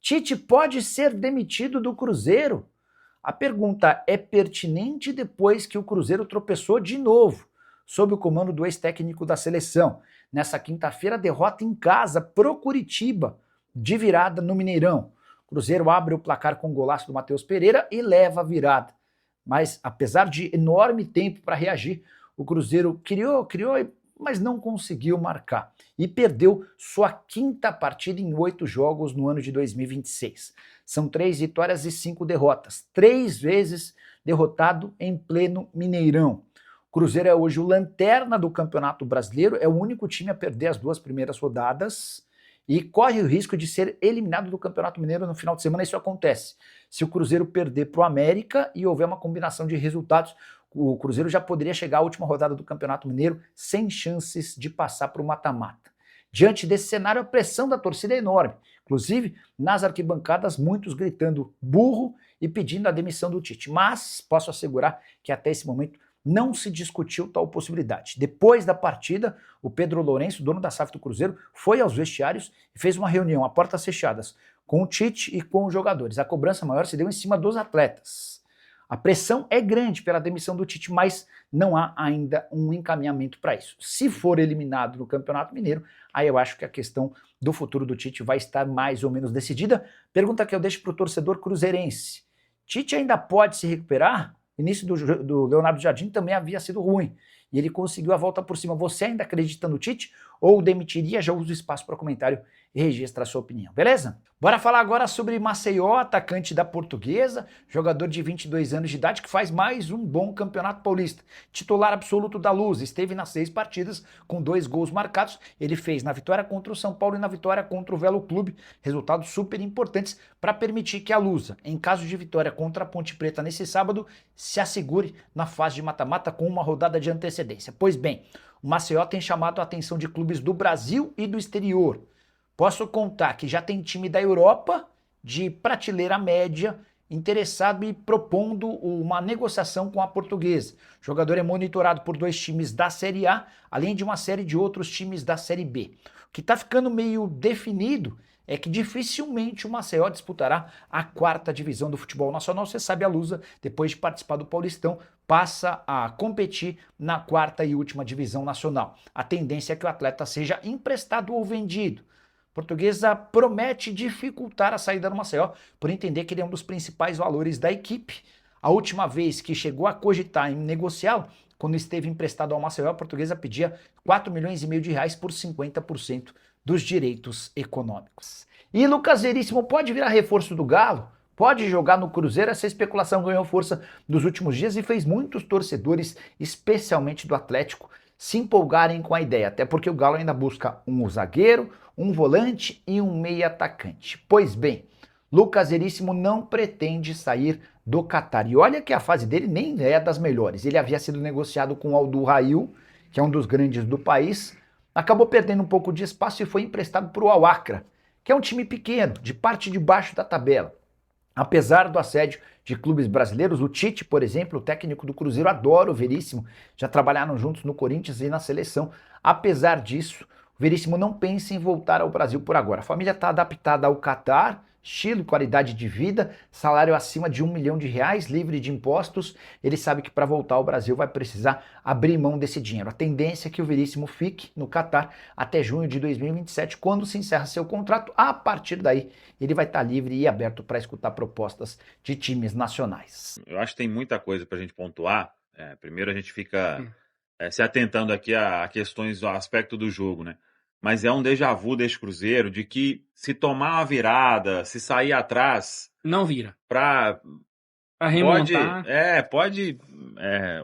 Tite pode ser demitido do Cruzeiro? A pergunta é pertinente depois que o Cruzeiro tropeçou de novo, sob o comando do ex-técnico da seleção. Nessa quinta-feira, derrota em casa pro Curitiba, de virada no Mineirão. O Cruzeiro abre o placar com o golaço do Matheus Pereira e leva a virada. Mas, apesar de enorme tempo para reagir, o Cruzeiro criou, mas não conseguiu marcar. E perdeu sua quinta partida em 8 jogos no ano de 2026. São 3 vitórias e 5 derrotas. 3 vezes derrotado em pleno Mineirão. O Cruzeiro é hoje o lanterna do Campeonato Brasileiro, é o único time a perder as 2 primeiras rodadas e corre o risco de ser eliminado do Campeonato Mineiro no final de semana. Isso acontece se o Cruzeiro perder para o América e houver uma combinação de resultados. O Cruzeiro já poderia chegar à última rodada do Campeonato Mineiro sem chances de passar para o mata-mata. Diante desse cenário, a pressão da torcida é enorme. Inclusive, nas arquibancadas, muitos gritando burro e pedindo a demissão do Tite. Mas posso assegurar que até esse momento não se discutiu tal possibilidade. Depois da partida, o Pedro Lourenço, dono da SAF do Cruzeiro, foi aos vestiários e fez uma reunião a portas fechadas com o Tite e com os jogadores. A cobrança maior se deu em cima dos atletas. A pressão é grande pela demissão do Tite, mas não há ainda um encaminhamento para isso. Se for eliminado no Campeonato Mineiro, aí eu acho que a questão do futuro do Tite vai estar mais ou menos decidida. Pergunta que eu deixo para o torcedor cruzeirense. Tite ainda pode se recuperar? O início do Leonardo Jardim também havia sido ruim e ele conseguiu a volta por cima. Você ainda acredita no Tite ou demitiria? Já uso o espaço para comentário e registra a sua opinião, beleza? Bora falar agora sobre Maceió, atacante da Portuguesa, jogador de 22 anos de idade que faz mais um bom campeonato paulista. Titular absoluto da Luz, esteve nas 6 partidas com 2 gols marcados. Ele fez na vitória contra o São Paulo e na vitória contra o Velo Clube, resultados super importantes para permitir que a Lusa, em caso de vitória contra a Ponte Preta nesse sábado, se assegure na fase de mata-mata com uma rodada de antecedência. Pois bem, o Maceió tem chamado a atenção de clubes do Brasil e do exterior. Posso contar que já tem time da Europa, de prateleira média, interessado e propondo uma negociação com a Portuguesa. O jogador é monitorado por 2 times da Série A, além de uma série de outros times da Série B. O que está ficando meio definido é que dificilmente o Maceió disputará a 4ª divisão do futebol nacional. Você sabe, a Lusa, depois de participar do Paulistão, passa a competir na 4ª e última divisão nacional. A tendência é que o atleta seja emprestado ou vendido. Portuguesa promete dificultar a saída do Maceió, por entender que ele é um dos principais valores da equipe. A última vez que chegou a cogitar em negociá-lo, quando esteve emprestado ao Maceió, a Portuguesa pedia 4,5 milhões de reais por 50% dos direitos econômicos. E Lucas Veríssimo pode virar reforço do Galo? Pode jogar no Cruzeiro? Essa especulação ganhou força nos últimos dias e fez muitos torcedores, especialmente do Atlético, se empolgarem com a ideia, até porque o Galo ainda busca um zagueiro, um volante e um meia atacante. Pois bem, Lucas Veríssimo não pretende sair do Catar. E olha que a fase dele nem é das melhores. Ele havia sido negociado com o Al Duhail, que é um dos grandes do país, acabou perdendo um pouco de espaço e foi emprestado para o Al Akra, que é um time pequeno, de parte de baixo da tabela. Apesar do assédio de clubes brasileiros, o Tite, por exemplo, o técnico do Cruzeiro, adora o Veríssimo, já trabalharam juntos no Corinthians e na seleção. Apesar disso, o Veríssimo não pensa em voltar ao Brasil por agora. A família está adaptada ao Catar, estilo, qualidade de vida, salário acima de 1 milhão de reais, livre de impostos. Ele sabe que para voltar ao Brasil vai precisar abrir mão desse dinheiro. A tendência é que o Veríssimo fique no Catar até junho de 2027, quando se encerra seu contrato. A partir daí, ele vai estar livre e aberto para escutar propostas de times nacionais. Eu acho que tem muita coisa para a gente pontuar. Primeiro a gente fica se atentando aqui a questões do aspecto do jogo, né? Mas é um déjà vu deste Cruzeiro de que se tomar uma virada, se sair atrás... Não vira. Pra remontar. Pode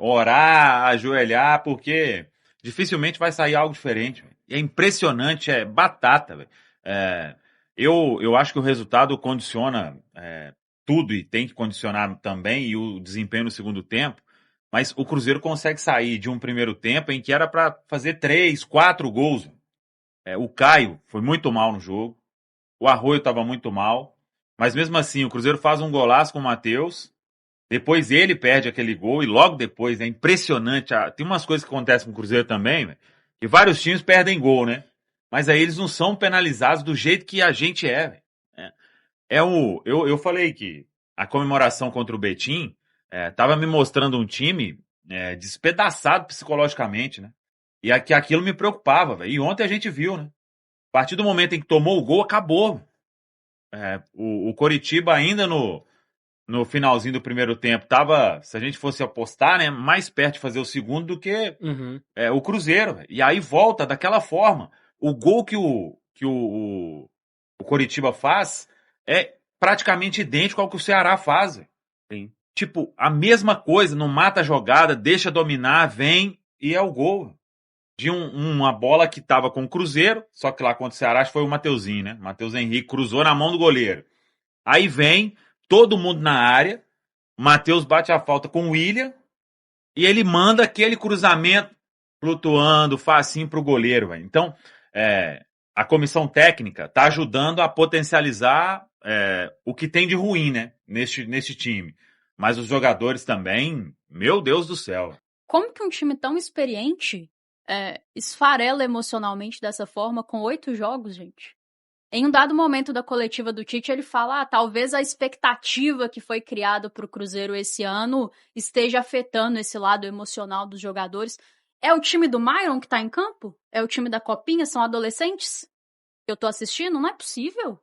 orar, ajoelhar, porque dificilmente vai sair algo diferente. É impressionante, é batata. Véio. Eu acho que o resultado condiciona tudo e tem que condicionar também, e o desempenho no segundo tempo. Mas o Cruzeiro consegue sair de um primeiro tempo em que era para fazer 3, 4 gols. O Caio foi muito mal no jogo, o Arroio estava muito mal, mas mesmo assim o Cruzeiro faz um golaço com o Matheus, depois ele perde aquele gol e logo depois, é impressionante, tem umas coisas que acontecem com o Cruzeiro também, véio, que vários times perdem gol, né? Mas aí eles não são penalizados do jeito que a gente é, véio. Eu falei que a comemoração contra o Betim tava me mostrando um time despedaçado psicologicamente, né? E aquilo me preocupava, velho. E ontem a gente viu, né? A partir do momento em que tomou o gol, acabou. O Coritiba ainda no finalzinho do primeiro tempo tava, se a gente fosse apostar, né, mais perto de fazer o segundo do que o Cruzeiro, véio. E aí volta daquela forma. O gol que o Coritiba faz é praticamente idêntico ao que o Ceará faz, véio. Sim. Tipo, a mesma coisa, não mata a jogada, deixa dominar, vem e é o gol. De uma bola que tava com o Cruzeiro, só que lá contra o Ceará foi o Mateuzinho, né? Matheus Henrique cruzou na mão do goleiro. Aí vem todo mundo na área, Matheus bate a falta com o William e ele manda aquele cruzamento flutuando, facinho pro goleiro, véio. Então, a comissão técnica tá ajudando a potencializar o que tem de ruim, né? Neste time. Mas os jogadores também, meu Deus do céu. Como que um time tão experiente esfarela emocionalmente dessa forma com 8 jogos, gente? Em um dado momento da coletiva do Tite, ele fala, talvez a expectativa que foi criada para o Cruzeiro esse ano esteja afetando esse lado emocional dos jogadores. É o time do Myron que está em campo? É o time da Copinha? São adolescentes que eu tô assistindo? Não é possível.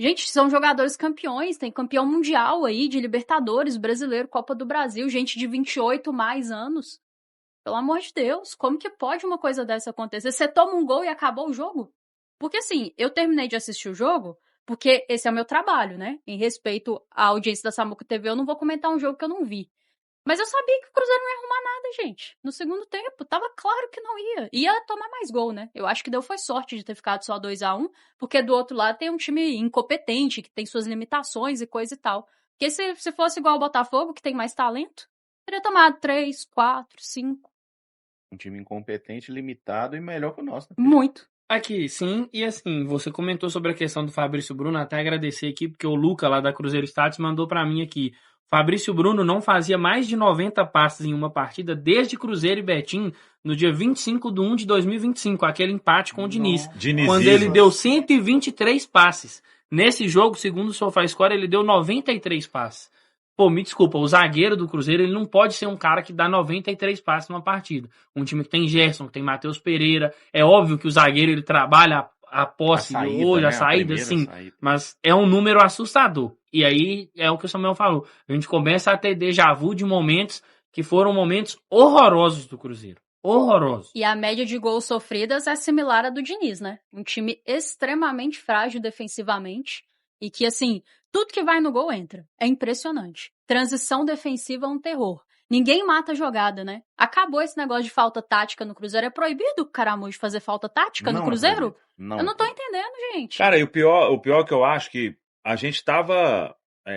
Gente, são jogadores campeões, tem campeão mundial aí de Libertadores, brasileiro, Copa do Brasil, gente de 28 mais anos. Pelo amor de Deus, como que pode uma coisa dessa acontecer? Você toma um gol e acabou o jogo? Porque assim, eu terminei de assistir o jogo, porque esse é o meu trabalho, né? Em respeito à audiência da Samuca TV, eu não vou comentar um jogo que eu não vi. Mas eu sabia que o Cruzeiro não ia arrumar nada, gente. No segundo tempo, tava claro que não ia. Ia tomar mais gol, né? Eu acho que deu foi sorte de ter ficado só 2-1, porque do outro lado tem um time incompetente, que tem suas limitações e coisa e tal. Porque se fosse igual o Botafogo, que tem mais talento, teria tomado 3, 4, 5. Um time incompetente, limitado e melhor que o nosso. Né? Muito. Aqui, sim, e assim, você comentou sobre a questão do Fabrício Bruno, até agradecer aqui, porque o Luca, lá da Cruzeiro Status, mandou pra mim aqui. Fabrício Bruno não fazia mais de 90 passes em uma partida desde Cruzeiro e Betim no dia 25/1 de 2025, aquele empate com o Diniz. Quando ele deu 123 passes. Nesse jogo, segundo o SofaScore, ele deu 93 passes. Pô, me desculpa, o zagueiro do Cruzeiro, ele não pode ser um cara que dá 93 passes numa partida. Um time que tem Gerson, que tem Matheus Pereira. É óbvio que o zagueiro, ele trabalha a posse hoje, a saída, sim. Mas é um número assustador. E aí, é o que o Samuel falou. A gente começa a ter déjà vu de momentos que foram momentos horrorosos do Cruzeiro. Horrorosos. E a média de gols sofridas é similar à do Diniz, né? Um time extremamente frágil defensivamente. E que, assim, tudo que vai no gol entra. É impressionante. Transição defensiva é um terror. Ninguém mata a jogada, né? Acabou esse negócio de falta tática no Cruzeiro. É proibido o Caramujo fazer falta tática no Cruzeiro? Eu não tô entendendo, gente. Cara, e o pior que eu acho que a gente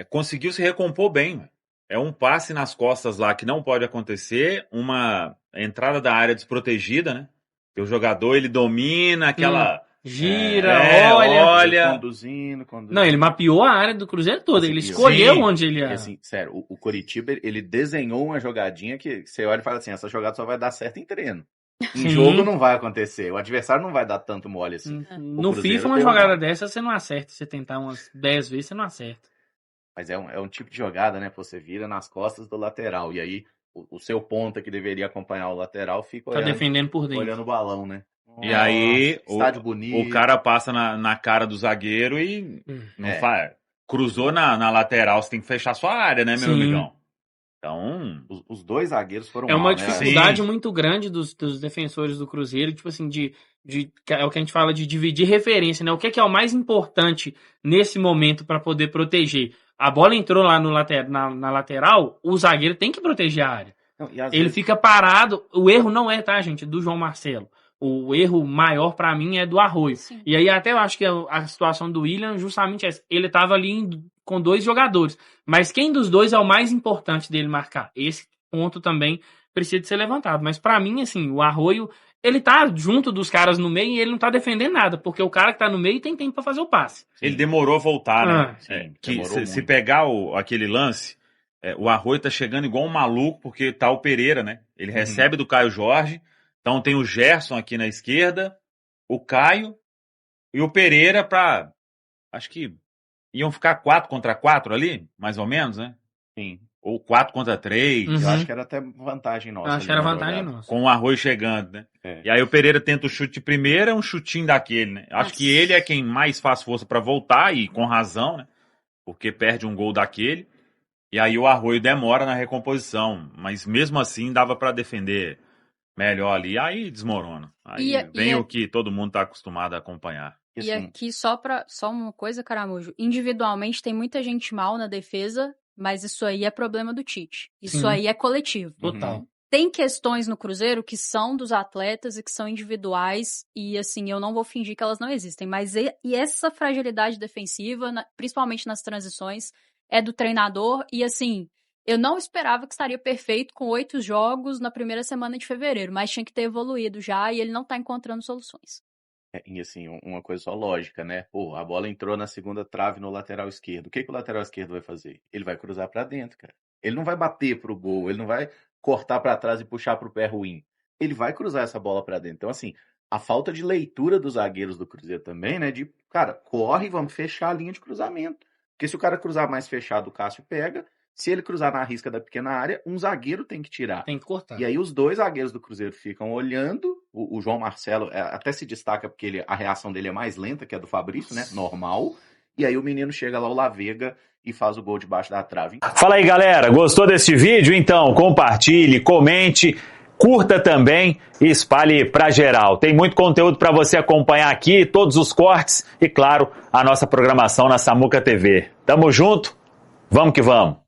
conseguiu se recompor bem. É um passe nas costas lá que não pode acontecer, uma entrada da área desprotegida, né? Que o jogador, ele domina aquela... Gira, olha. Conduzindo. Não, ele mapeou a área do Cruzeiro toda. Ele escolheu onde ele ia. Assim, sério, o Coritiba, ele desenhou uma jogadinha que você olha e fala assim, essa jogada só vai dar certo em treino. Em jogo não vai acontecer. O adversário não vai dar tanto mole assim. No FIFA, uma jogada dessa você não acerta. Você tentar umas 10 vezes, você não acerta. Mas é um tipo de jogada, né? Você vira nas costas do lateral. E aí, o seu ponta que deveria acompanhar o lateral fica defendendo por dentro. Olhando o balão, né? E aí, bonito. O cara passa na cara do zagueiro e não faz. Cruzou na lateral, você tem que fechar sua área, né, meu amigão? Então, os dois zagueiros foram É uma dificuldade muito grande dos defensores do Cruzeiro, tipo assim, é o que a gente fala de dividir referência, né? O que é o mais importante nesse momento para poder proteger? A bola entrou lá na lateral, o zagueiro tem que proteger a área. Ele fica parado, o erro não é, tá, gente, do João Marcelo. O erro maior pra mim é do Arroio. Sim. E aí até eu acho que a situação do William justamente é essa. Ele tava ali com 2 jogadores. Mas quem dos dois é o mais importante dele marcar? Esse ponto também precisa de ser levantado. Mas pra mim, assim, o Arroio, ele tá junto dos caras no meio e ele não tá defendendo nada. Porque o cara que tá no meio tem tempo pra fazer o passe. Ele demorou a voltar, né? Sim, se pegar aquele lance, o Arroio tá chegando igual um maluco, porque tá o Pereira, né? Ele recebe do Caio Jorge. Então tem o Gerson aqui na esquerda, o Caio e o Pereira acho que iam ficar 4 contra 4 ali, mais ou menos, né? Sim. Ou 4 contra 3, Eu acho que era até vantagem nossa. Acho que era vantagem nossa. com o Arroio chegando, né? É. E aí o Pereira tenta o chute de primeira, é um chutinho daquele, né? Acho que ele é quem mais faz força pra voltar, e com razão, né? Porque perde um gol daquele. E aí o Arroio demora na recomposição, mas mesmo assim dava pra defender melhor ali, aí desmorona. Aí vem o que todo mundo tá acostumado a acompanhar. E aqui, só uma coisa, Caramujo. Individualmente tem muita gente mal na defesa, mas isso aí é problema do Tite. Isso aí é coletivo. Total. Tem questões no Cruzeiro que são dos atletas e que são individuais, e assim, eu não vou fingir que elas não existem, mas essa fragilidade defensiva, principalmente nas transições, é do treinador, e assim, eu não esperava que estaria perfeito com 8 jogos na primeira semana de fevereiro, mas tinha que ter evoluído já, e ele não tá encontrando soluções. E assim, uma coisa só lógica, né? Pô, a bola entrou na segunda trave no lateral esquerdo. O que o lateral esquerdo vai fazer? Ele vai cruzar pra dentro, cara. Ele não vai bater pro gol, ele não vai cortar pra trás e puxar pro pé ruim. Ele vai cruzar essa bola pra dentro. Então, assim, a falta de leitura dos zagueiros do Cruzeiro também, né? De, cara, corre, vamos fechar a linha de cruzamento. Porque se o cara cruzar mais fechado, o Cássio pega. Se ele cruzar na risca da pequena área, um zagueiro tem que tirar. Tem que cortar. E aí os 2 zagueiros do Cruzeiro ficam olhando. O João Marcelo até se destaca porque a reação dele é mais lenta, que é do Fabrício, né? Normal. E aí o menino chega lá, o Lavega, e faz o gol debaixo da trave. Fala aí, galera. Gostou desse vídeo? Então compartilhe, comente, curta também e espalhe pra geral. Tem muito conteúdo para você acompanhar aqui, todos os cortes e, claro, a nossa programação na Samuca TV. Tamo junto, vamos que vamos.